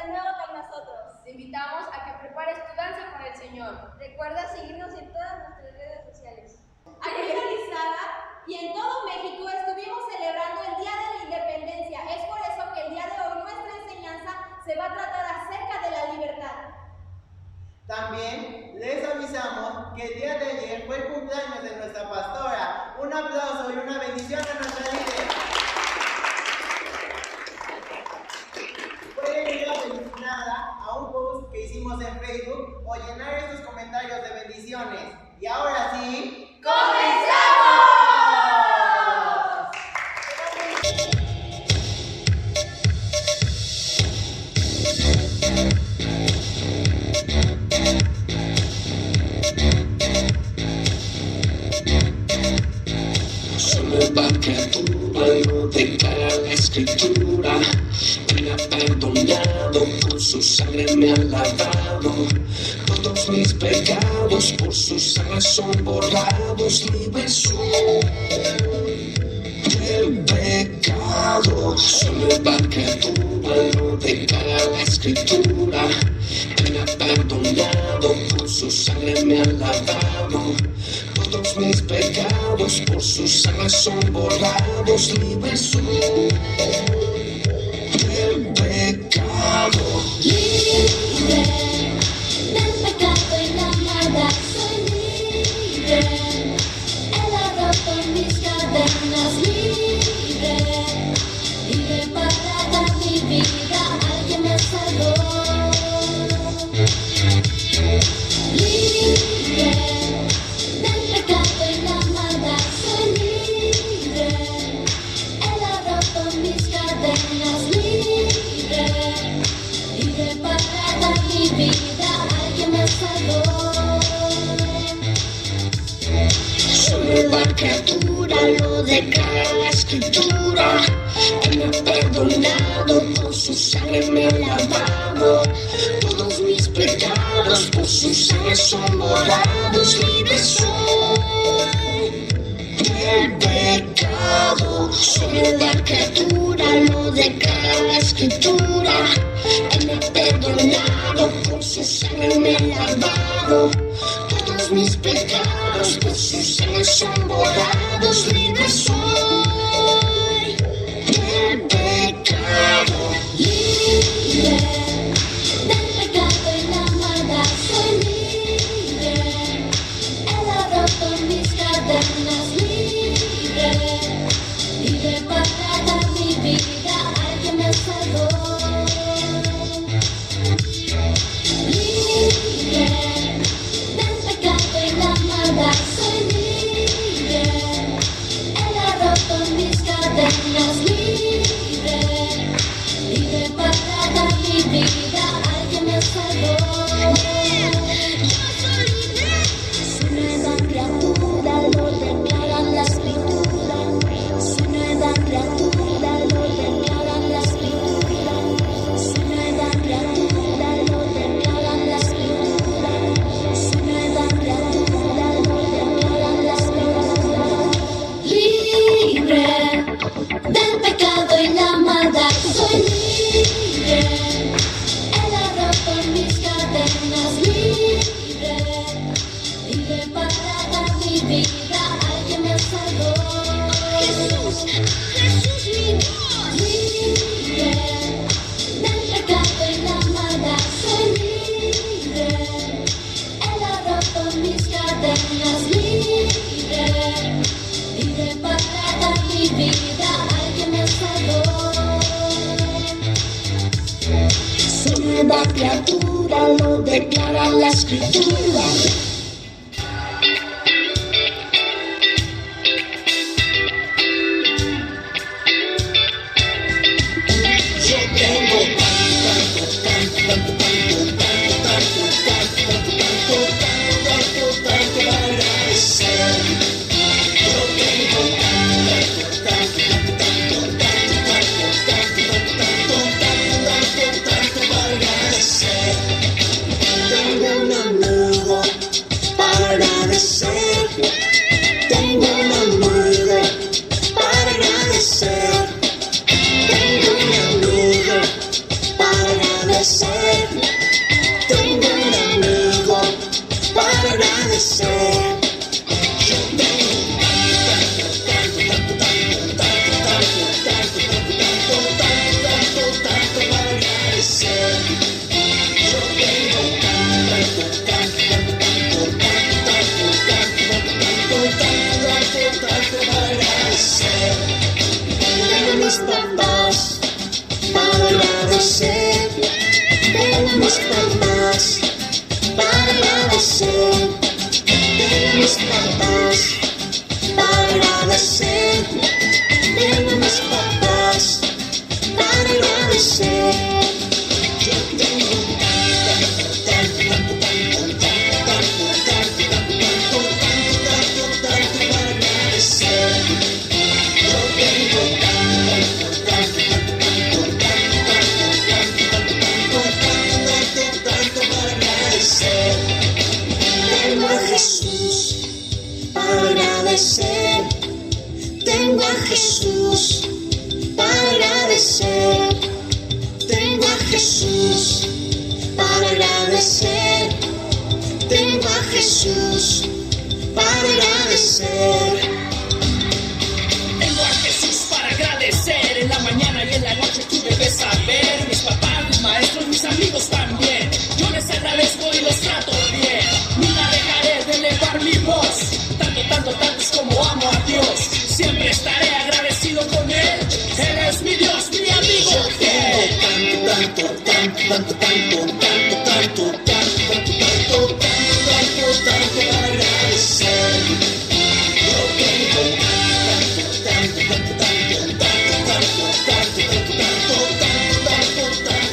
de nuevo con nosotros. Te invitamos a que prepares tu danza para el Señor. Recuerda seguirnos en todas nuestras redes sociales. Aquí en Orizaba y en todo México estuvimos celebrando el Día de la Independencia. Es por eso que el día de hoy nuestra enseñanza se va a tratar acerca de la libertad. También les avisamos que el día de ayer fue el cumpleaños de nuestra pastora. Un aplauso y una bendición a nuestra líder. Pueden ir a felicitarla a un post que hicimos en Facebook o llenar estos comentarios de bendiciones. Y ahora sí, ¡comenzamos! Solo va criatura, no declara la escritura. Me ha perdonado, por su sangre me ha lavado. Todos mis pecados por su sangre son borrados. Libre soy del pecado. Solo va criatura, no declara la escritura. Me ha perdonado, por su sangre me ha lavado. Todos mis pecados por su sangre son borrados. Libre soy del pecado. Libre del pecado y la maldad. Soy libre. Él ha roto mis cadenas. Libre, libre para dar mi vida. Alguien me salvó. Libre del pecado y la maldad. Soy libre. Él ha roto mis cadenas. Libre, libre para dar mi vida. Alguien me salvó. Soy nueva criatura, lo declara la escritura. Él me ha perdonado, por su sangre me ha lavado. Todos mis pecados por su sangre son borrados. Libre soy del pecado. Soy nueva criatura, lo declara la escritura. Él me ha perdonado, por su sangre me ha lavado. Todos mis pecados por su sangre son borrados. Libre soy del pecado. Libre del pecado y la maldad. Soy libre. Él ha roto mis cadenas. Libre, libre para dar mi vida. Alguien me salvó. Libre del pecado y la maldad. Soy libre. Él ha roto mis cadenas. Libre, libre para dar mi vida. Alguien me salvó. Yo soy libre. Soy nueva criatura, lo declara la escritura. Soy nueva criatura, lo declara la escritura. Soy nueva criatura, lo declara la escritura. Soy nueva criatura, lo declara la escritura. Libre del pecado y la maldad. Soy libre. Él ha roto mis cadenas. Libre, libre para dar mi vida. Alguien me salvó. Jesús, Jesús mi Dios. Libre del pecado y la maldad. Soy libre. Él ha roto mis cadenas. Libre, libre para dar mi vida. Alguien me salvó. Soy nueva criatura, lo declara la escritura. Yo tengo tanto para agradecer. Yo tengo tanto para agradecer. Tengo un amigo Jesús para agradecer. Tengo a Jesús para agradecer. Tengo a Jesús para agradecer. En la mañana y en la noche tú debes saber. Mis papás, mis maestros, mis amigos también. Yo les agradezco y los trato bien. Nunca dejaré de elevar mi voz. Tanto es como amo a Dios. Siempre estaré agradecido con Él. Él es mi Dios, mi amigo fiel. Tanto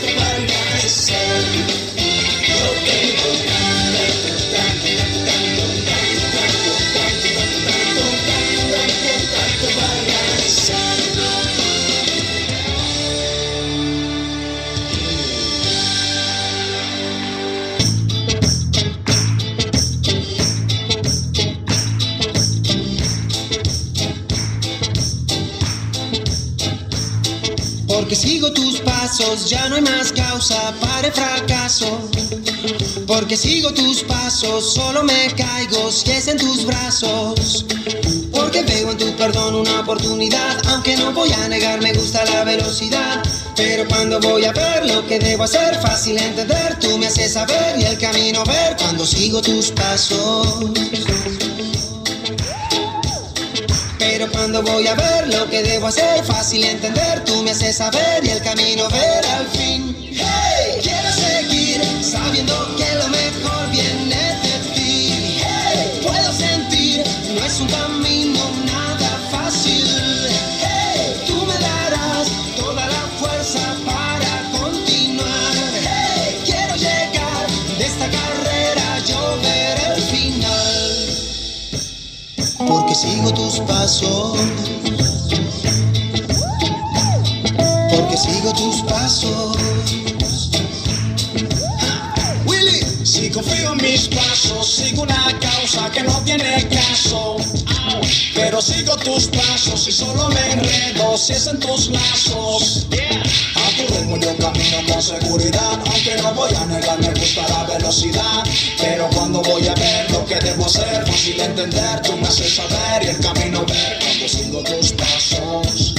para agradecer. Yo tengo tanto para agradecer. Yo tengo tanto para agradecer. Porque sigo tus pasos, ya no hay más causa para el fracaso. Porque sigo tus pasos, solo me caigo si es en tus brazos. Porque veo en tu perdón una oportunidad, aunque no voy a negar, me gusta la velocidad. Pero cuando voy a ver lo que debo hacer, fácil entender, tú me haces saber y el camino ver cuando sigo tus pasos. Pero cuando voy a ver lo que debo hacer, fácil entender, tú me haces saber y el camino ver al fin. Hey, quiero seguir sabiendo que lo mejor viene de ti. Hey, puedo sentir, no es un camino nada fácil. Hey, tú me darás toda la fuerza para continuar. Hey, quiero llegar de esta carrera, yo ver el final. Porque sigo tus pasos. Porque sigo tus pasos. Willy, si confío en mis pasos, sigo una causa que no tiene caso. Pero sigo tus pasos y solo me enredo si es en tus lazos. A tu ritmo yo camino con seguridad, aunque no voy a negar, me gusta la velocidad. Pero cuando voy a ver lo que debo hacer, fácil entender, tú me haces saber y el camino ver cuando sigo tus pasos.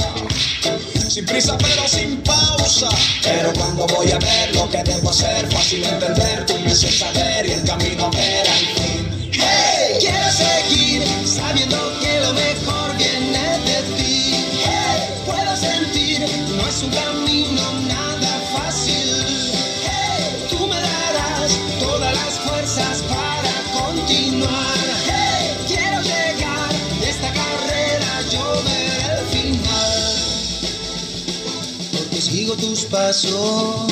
Sin prisa pero sin pausa. Pero cuando voy a ver lo que debo hacer, fácil entender, tú me haces saber y el camino ver al fin. Hey, quiero seguir sabiendo que lo mejor viene de ti. Hey, puedo sentir, no es un camino nada fácil. Hey, tú me darás todas las fuerzas para continuar. Hey, quiero llegar de esta carrera, yo ver el final. Porque sigo tus pasos.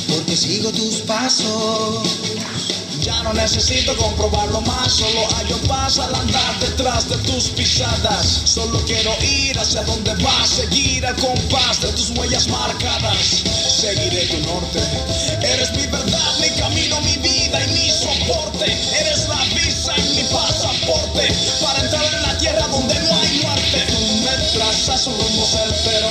Porque sigo tus pasos. Ya no necesito comprobarlo más, solo hallo paz al andar detrás de tus pisadas. Solo quiero ir hacia donde vas, seguir al compás de tus huellas marcadas. Seguiré tu norte, eres mi verdad, mi camino, mi vida y mi soporte. Eres la visa y mi pasaporte para entrar en la tierra donde no hay muerte. Tú me trazas un rumbo certero,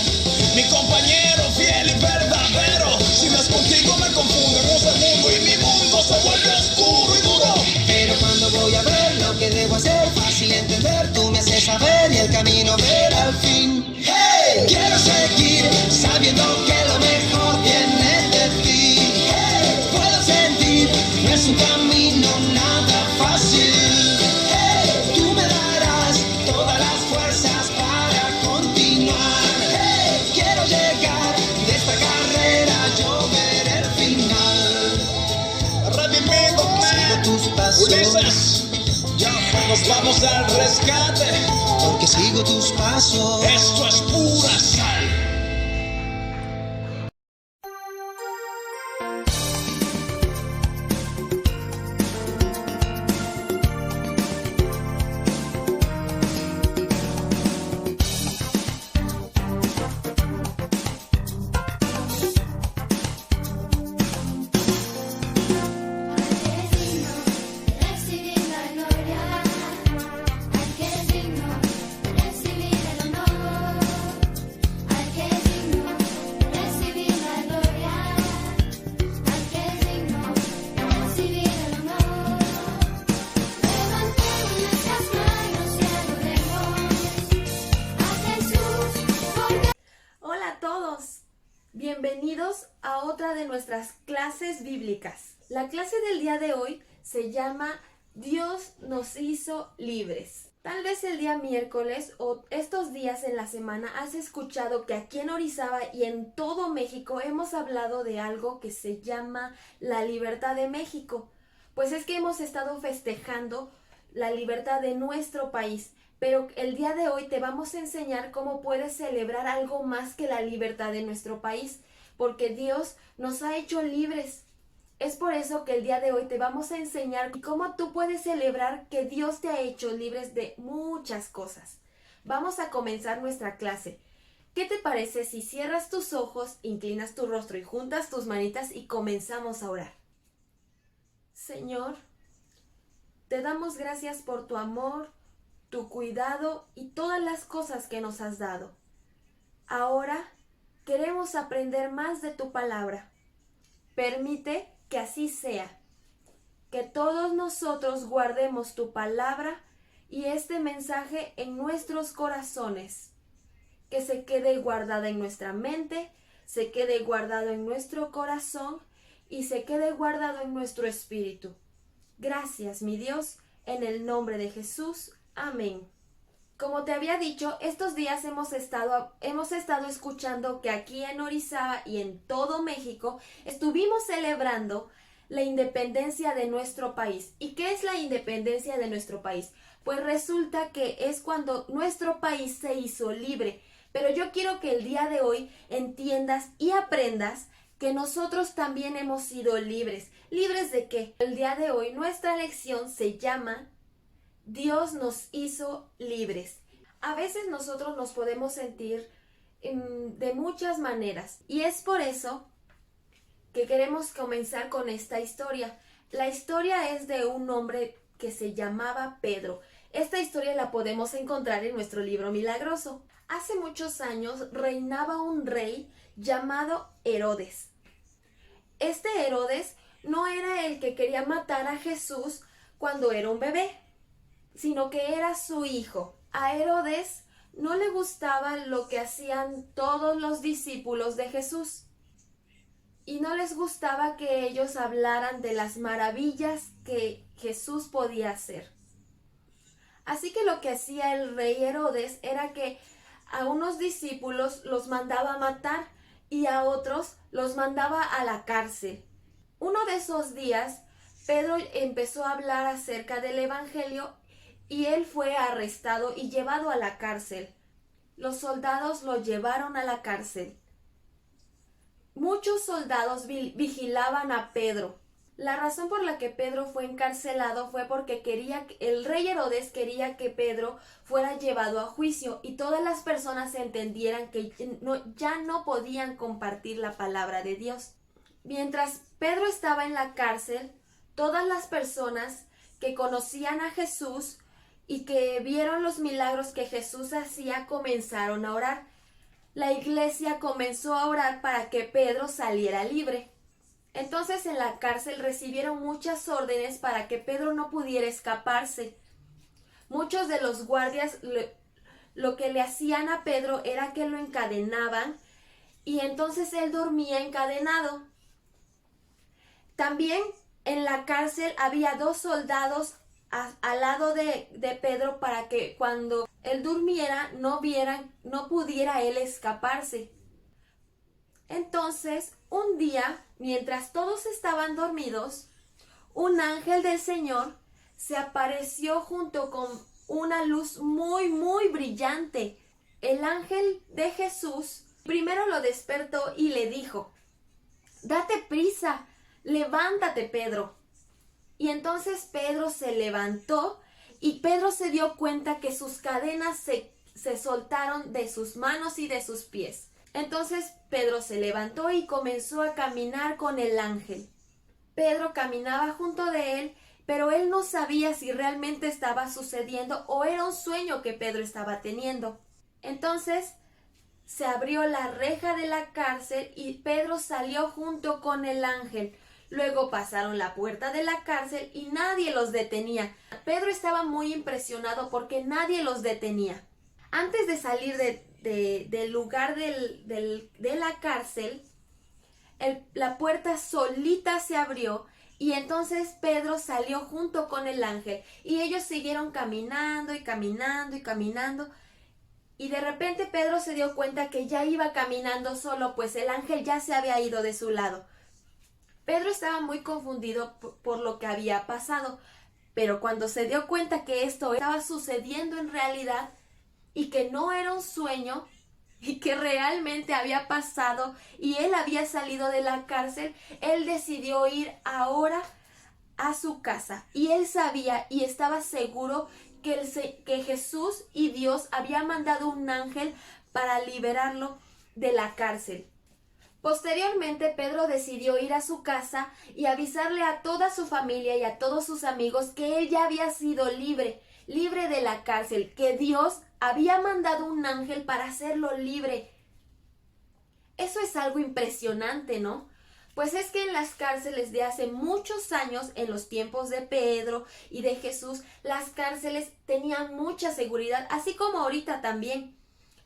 mi compañero fiel y verdadero. Si no es contigo me confundo en un segundo y mi mundo se vuelve oscuro y duro. Pero cuando voy a ver lo que debo hacer, fácil entender, tú me haces saber y el camino ver al fin. Hey, quiero seguir sabiendo que lo mejor viene de ti. Hey, puedo sentir, no es un camino nada fácil. Hey, tú me darás todas las fuerzas para continuar. Hey, quiero llegar de esta carrera, yo ver el final. Redimido, man. Tus pasos. Ulises, ya nos vamos al rescate. Porque sigo tus pasos. Esto es pura sal. Recibir la gloria, al que es digno de recibir el honor, al Bienvenidos a otra de nuestras clases bíblicas. La clase del día de hoy se llama Dios nos hizo libres. Tal vez el día miércoles o estos días en la semana has escuchado que aquí en Orizaba y en todo México hemos hablado de algo que se llama la libertad de México. Pues es que hemos estado festejando la libertad de nuestro país, pero el día de hoy te vamos a enseñar cómo puedes celebrar algo más que la libertad de nuestro país, porque Dios nos ha hecho libres. Es por eso que el día de hoy te vamos a enseñar cómo tú puedes celebrar que Dios te ha hecho libres de muchas cosas. Vamos a comenzar nuestra clase. ¿Qué te parece si cierras tus ojos, inclinas tu rostro y juntas tus manitas y comenzamos a orar? Señor, te damos gracias por tu amor, tu cuidado y todas las cosas que nos has dado. Ahora queremos aprender más de tu palabra. Permite que así sea, que todos nosotros guardemos tu palabra y este mensaje en nuestros corazones, que se quede guardada en nuestra mente, se quede guardado en nuestro corazón y se quede guardado en nuestro espíritu. Gracias, mi Dios, en el nombre de Jesús. Amén. Como te había dicho, estos días hemos estado escuchando que aquí en Orizaba y en todo México estuvimos celebrando la independencia de nuestro país. ¿Y qué es la independencia de nuestro país? Pues resulta que es cuando nuestro país se hizo libre. Pero yo quiero que el día de hoy entiendas y aprendas que nosotros también hemos sido libres. ¿Libres de qué? El día de hoy nuestra lección se llama Dios nos hizo libres. A veces nosotros nos podemos sentir de muchas maneras y es por eso que queremos comenzar con esta historia. La historia es de un hombre que se llamaba Pedro. Esta historia la podemos encontrar en nuestro libro milagroso. Hace muchos años reinaba un rey llamado Herodes. Este Herodes no era el que quería matar a Jesús cuando era un bebé, sino que era su hijo. A Herodes no le gustaba lo que hacían todos los discípulos de Jesús y no les gustaba que ellos hablaran de las maravillas que Jesús podía hacer. Así que lo que hacía el rey Herodes era que a unos discípulos los mandaba a matar y a otros los mandaba a la cárcel. Uno de esos días, Pedro empezó a hablar acerca del evangelio y él fue arrestado y llevado a la cárcel. Los soldados lo llevaron a la cárcel. Muchos soldados vigilaban a Pedro. La razón por la que Pedro fue encarcelado fue porque el rey Herodes quería que Pedro fuera llevado a juicio y todas las personas entendieran que ya no podían compartir la palabra de Dios. Mientras Pedro estaba en la cárcel, todas las personas que conocían a Jesús y que vieron los milagros que Jesús hacía comenzaron a orar. La iglesia comenzó a orar para que Pedro saliera libre. Entonces en la cárcel recibieron muchas órdenes para que Pedro no pudiera escaparse. Muchos de los guardias lo que le hacían a Pedro era que lo encadenaban y entonces él dormía encadenado. También en la cárcel había 2 soldados al lado de Pedro para que cuando él durmiera no pudiera él escaparse. Entonces, un día, mientras todos estaban dormidos, un ángel del Señor se apareció junto con una luz muy, muy brillante. El ángel de Jesús primero lo despertó y le dijo: «Date prisa, levántate, Pedro». Y entonces Pedro se levantó y Pedro se dio cuenta que sus cadenas se soltaron de sus manos y de sus pies. Entonces Pedro se levantó y comenzó a caminar con el ángel. Pedro caminaba junto de él, pero él no sabía si realmente estaba sucediendo o era un sueño que Pedro estaba teniendo. Entonces se abrió la reja de la cárcel y Pedro salió junto con el ángel. Luego pasaron la puerta de la cárcel y nadie los detenía. Pedro estaba muy impresionado porque nadie los detenía. Antes de salir del lugar de la cárcel, la puerta solita se abrió y entonces Pedro salió junto con el ángel y ellos siguieron caminando y caminando y caminando y de repente Pedro se dio cuenta que ya iba caminando solo, pues el ángel ya se había ido de su lado. Pedro estaba muy confundido por lo que había pasado, pero cuando se dio cuenta que esto estaba sucediendo en realidad y que no era un sueño y que realmente había pasado y él había salido de la cárcel, él decidió ir ahora a su casa y él sabía y estaba seguro que Jesús y Dios había mandado un ángel para liberarlo de la cárcel. Posteriormente, Pedro decidió ir a su casa y avisarle a toda su familia y a todos sus amigos que él ya había sido libre de la cárcel, que Dios había mandado un ángel para hacerlo libre. Eso es algo impresionante, ¿no? Pues es que en las cárceles de hace muchos años, en los tiempos de Pedro y de Jesús, las cárceles tenían mucha seguridad, así como ahorita también.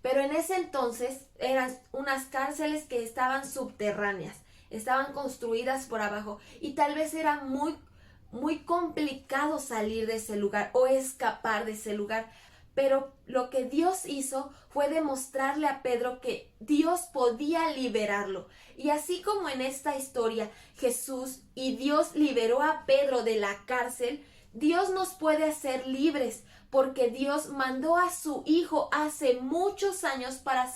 Pero en ese entonces eran unas cárceles que estaban subterráneas, estaban construidas por abajo y tal vez era muy complicado salir de ese lugar o escapar de ese lugar. Pero lo que Dios hizo fue demostrarle a Pedro que Dios podía liberarlo. Y así como en esta historia Jesús y Dios liberó a Pedro de la cárcel, Dios nos puede hacer libres, porque Dios mandó a su Hijo hace muchos años para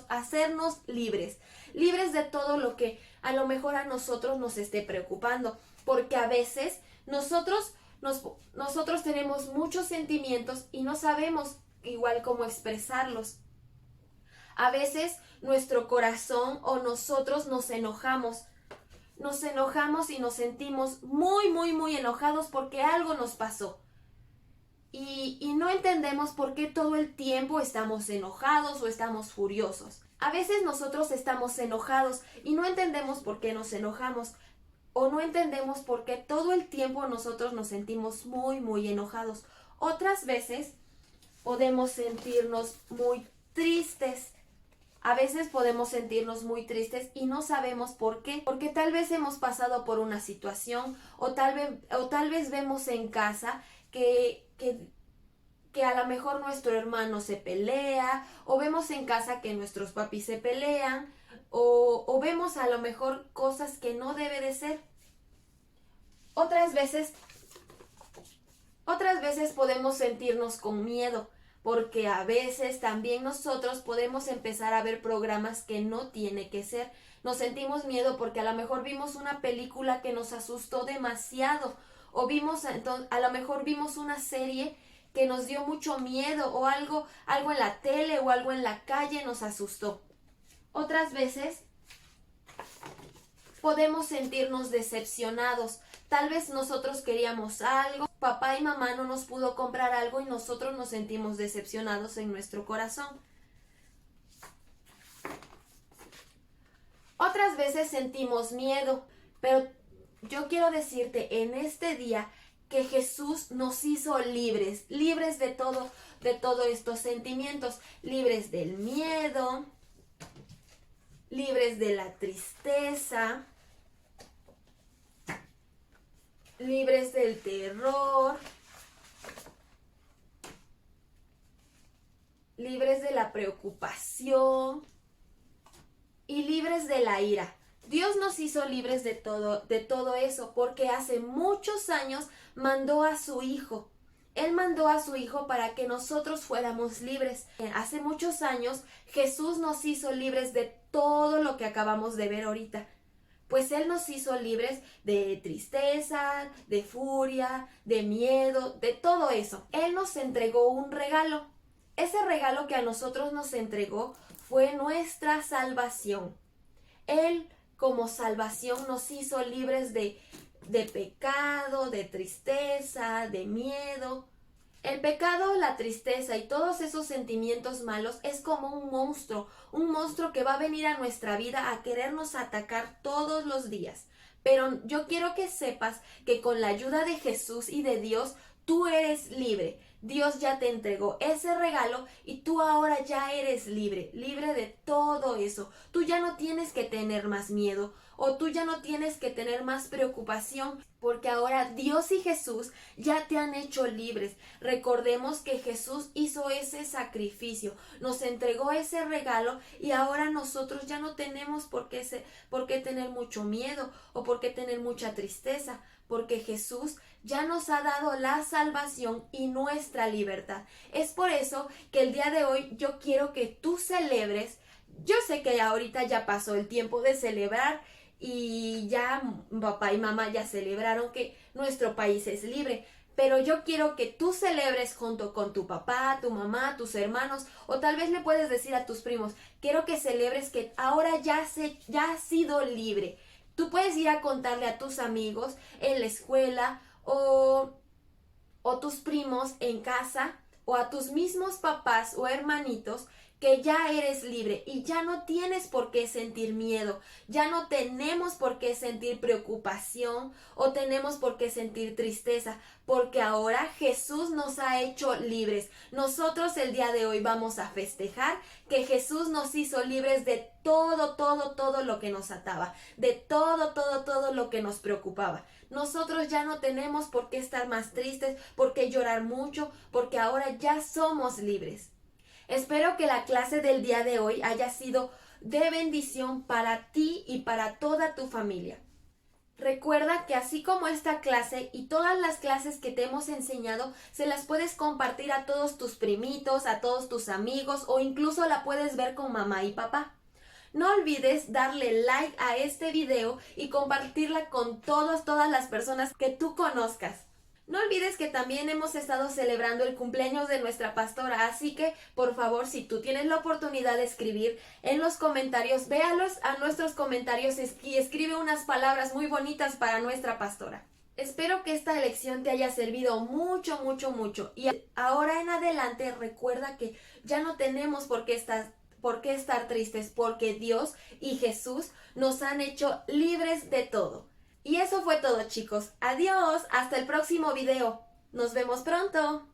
hacernos libres de todo lo que a lo mejor a nosotros nos esté preocupando, porque a veces nosotros tenemos muchos sentimientos y no sabemos igual cómo expresarlos. A veces nuestro corazón o nosotros nos enojamos y nos sentimos muy enojados porque algo nos pasó. Y no entendemos por qué todo el tiempo estamos enojados o estamos furiosos. A veces nosotros estamos enojados y no entendemos por qué nos enojamos. O no entendemos por qué todo el tiempo nosotros nos sentimos muy enojados. Otras veces podemos sentirnos muy tristes. A veces podemos sentirnos muy tristes y no sabemos por qué. Porque tal vez hemos pasado por una situación o tal vez vemos en casa que a lo mejor nuestro hermano se pelea, o vemos en casa que nuestros papis se pelean, o vemos a lo mejor cosas que no debe de ser. Otras veces podemos sentirnos con miedo, porque a veces también nosotros podemos empezar a ver programas que no tiene que ser. Nos sentimos miedo porque a lo mejor vimos una película que nos asustó demasiado, o a lo mejor vimos una serie que nos dio mucho miedo, o algo en la tele o algo en la calle nos asustó. Otras veces podemos sentirnos decepcionados. Tal vez nosotros queríamos algo, papá y mamá no nos pudo comprar algo y nosotros nos sentimos decepcionados en nuestro corazón. Otras veces sentimos miedo, pero yo quiero decirte en este día que Jesús nos hizo libres de todos estos sentimientos, libres del miedo, libres de la tristeza, libres del terror, libres de la preocupación y libres de la ira. Dios nos hizo libres de todo eso, porque hace muchos años mandó a su Hijo. Él mandó a su Hijo para que nosotros fuéramos libres. Hace muchos años Jesús nos hizo libres de todo lo que acabamos de ver ahorita. Pues Él nos hizo libres de tristeza, de furia, de miedo, de todo eso. Él nos entregó un regalo. Ese regalo que a nosotros nos entregó fue nuestra salvación. Él, como salvación, nos hizo libres de pecado, de tristeza, de miedo. El pecado, la tristeza y todos esos sentimientos malos es como un monstruo que va a venir a nuestra vida a querernos atacar todos los días. Pero yo quiero que sepas que con la ayuda de Jesús y de Dios, tú eres libre. Dios ya te entregó ese regalo y tú ahora ya eres libre, libre de todo eso. Tú ya no tienes que tener más miedo o tú ya no tienes que tener más preocupación porque ahora Dios y Jesús ya te han hecho libres. Recordemos que Jesús hizo ese sacrificio, nos entregó ese regalo y ahora nosotros ya no tenemos por qué tener mucho miedo o por qué tener mucha tristeza, porque Jesús ya nos ha dado la salvación y nuestra libertad. Es por eso que el día de hoy yo quiero que tú celebres. Yo sé que ahorita ya pasó el tiempo de celebrar y ya papá y mamá ya celebraron que nuestro país es libre, pero yo quiero que tú celebres junto con tu papá, tu mamá, tus hermanos, o tal vez le puedes decir a tus primos, quiero que celebres que ahora ya has sido libre. Tú puedes ir a contarle a tus amigos en la escuela o tus primos en casa o a tus mismos papás o hermanitos que ya eres libre y ya no tienes por qué sentir miedo, ya no tenemos por qué sentir preocupación o tenemos por qué sentir tristeza, porque ahora Jesús nos ha hecho libres. Nosotros el día de hoy vamos a festejar que Jesús nos hizo libres de todo lo que nos ataba, de todo lo que nos preocupaba. Nosotros ya no tenemos por qué estar más tristes, por qué llorar mucho, porque ahora ya somos libres. Espero que la clase del día de hoy haya sido de bendición para ti y para toda tu familia. Recuerda que así como esta clase y todas las clases que te hemos enseñado, se las puedes compartir a todos tus primitos, a todos tus amigos o incluso la puedes ver con mamá y papá. No olvides darle like a este video y compartirla con todas las personas que tú conozcas. No olvides que también hemos estado celebrando el cumpleaños de nuestra pastora, así que por favor, si tú tienes la oportunidad de escribir en los comentarios, véalos a nuestros comentarios y escribe unas palabras muy bonitas para nuestra pastora. Espero que esta lección te haya servido mucho. Y ahora en adelante recuerda que ya no tenemos por qué estar tristes, porque Dios y Jesús nos han hecho libres de todo. Y eso fue todo, chicos. Adiós, hasta el próximo video. Nos vemos pronto.